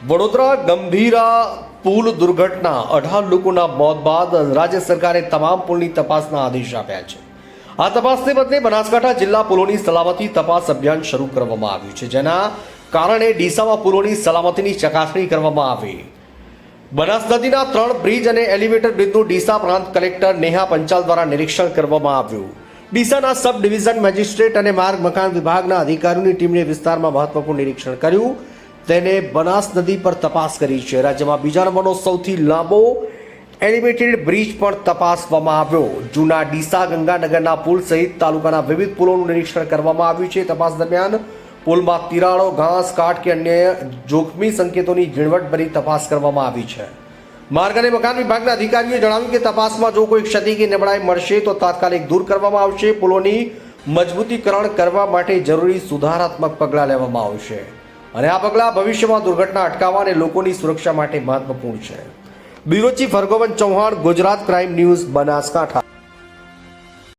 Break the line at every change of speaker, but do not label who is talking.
વડોદરા ગંભીરા પુલ દુર્ઘટના 18 લોકોના મોત બાદ રાજ્ય સરકારે તમામ પુલની તપાસના આદેશ આપ્યા છે। આ તપાસને બદલે બનાસકાંઠા જિલ્લા પુલોની સલામતી તપાસ અભિયાન શરૂ કરવામાં આવ્યું છે, જેના કારણે ડીસામાં પુલોની સલામતીની ચકાસણી કરવામાં આવી। બનાસ નદીના 3 બ્રિજ અને એલિવેટર બ્રિજનું ડીસા પ્રાંત કલેક્ટર નેહા પંચાલ દ્વારા નિરીક્ષણ કરવામાં આવ્યું। ડીસાના સબ ડિવિઝન મેજિસ્ટ્રેટ અને માર્ગ મકાન વિભાગના અધિકારીઓની ટીમને વિસ્તારમાં મહત્વપૂર્ણ નિરીક્ષણ કર્યું। તેને બનાસ નદી પર તપાસ કરી છે। રાજ્યમાં બીજા નંબરનો સૌથી લાંબો એલિવેટેડ બ્રિજ પણ તપાસવામાં આવ્યો। જૂના ડીસા ગંગાનગરના પુલ સહિત તાલુકાના વિવિધ પુલોનું નિરીક્ષણ કરવામાં આવ્યું છે। તપાસ દરમિયાન પુલમાં તિરાડો, ઘાસ, કાટ કે અન્ય જોખમી સંકેતોની ઝીણવટભરી તપાસ કરવામાં આવી છે। માર્ગ અને મકાન વિભાગના અધિકારીઓએ જણાવ્યું કે તપાસમાં જો કોઈ ક્ષતિ કે નબળાઈ મળશે તો તાત્કાલિક દૂર કરવામાં આવશે। પુલોની મજબૂતીકરણ કરવા માટે જરૂરી સુધારાત્મક પગલાં લેવામાં આવશે અને આ પગલાં ભવિષ્યમાં દુર્ઘટના અટકાવવા અને લોકોની સુરક્ષા માટે મહત્વપૂર્ણ છે। Bureau chief Hargovan Chauhan, Gujarat crime news, Banaskantha.